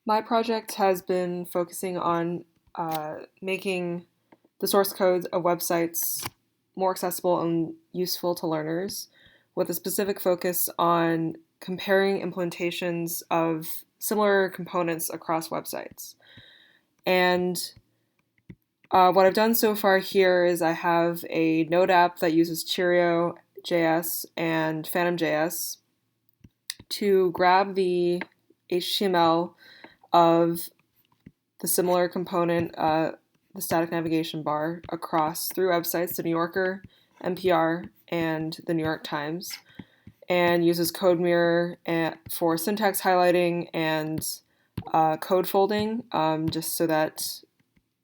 My project has been focusing on making the source codes of websites more accessible and useful to learners, with a specific focus on comparing implementations of similar components across websites. And what I've done so far here is I have a Node app that uses Cheerio.js and Phantom.js to grab the HTML of the similar component, the static navigation bar, across through websites, the New Yorker, NPR, and the New York Times, and uses CodeMirror for syntax highlighting and code folding, just so that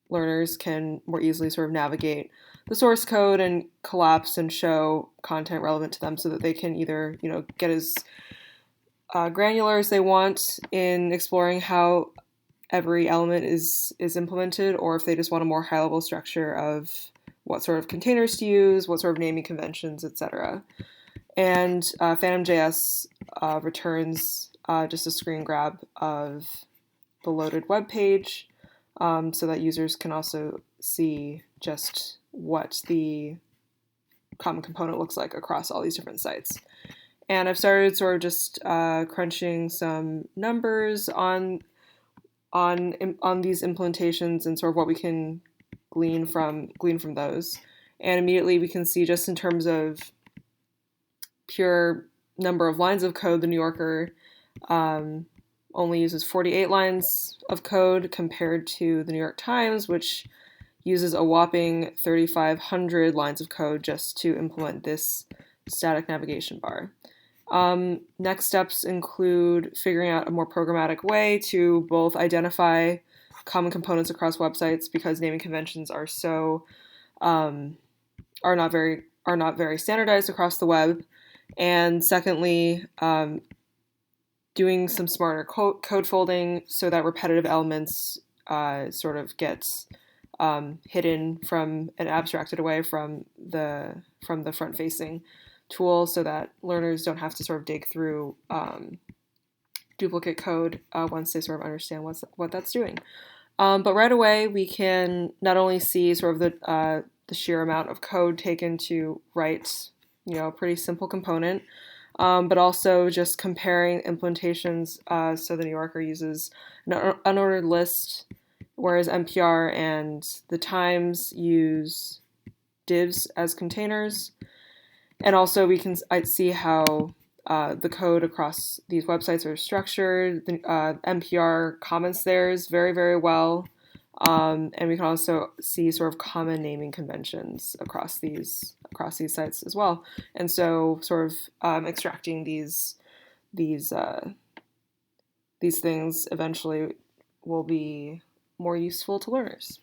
learners can more easily sort of navigate the source code and collapse and show content relevant to them so that they can either, get as granular as they want in exploring how every element is implemented, or if they just want a more high level structure of what sort of containers to use, what sort of naming conventions, etc. And Phantom.js returns just a screen grab of the loaded web page, so that users can also see just what the common component looks like across all these different sites. And I've started sort of just crunching some numbers on these implementations and sort of what we can glean from those. And immediately we can see, just in terms of pure number of lines of code, the New Yorker only uses 48 lines of code compared to the New York Times, which uses a whopping 3,500 lines of code just to implement this static navigation bar. Next steps include figuring out a more programmatic way to both identify common components across websites, because naming conventions are not very standardized across the web, and secondly, doing some smarter code folding so that repetitive elements sort of get hidden from and abstracted away from the front facing tool, so that learners don't have to sort of dig through duplicate code once they sort of understand what that's doing. But right away, we can not only see sort of the sheer amount of code taken to write, a pretty simple component, but also just comparing implementations. So the New Yorker uses an unordered list, whereas NPR and the Times use divs as containers. And also we can see how the code across these websites are structured. The NPR comments theirs very, very well. And we can also see sort of common naming conventions across these sites as well. And so sort of extracting these things eventually will be more useful to learners.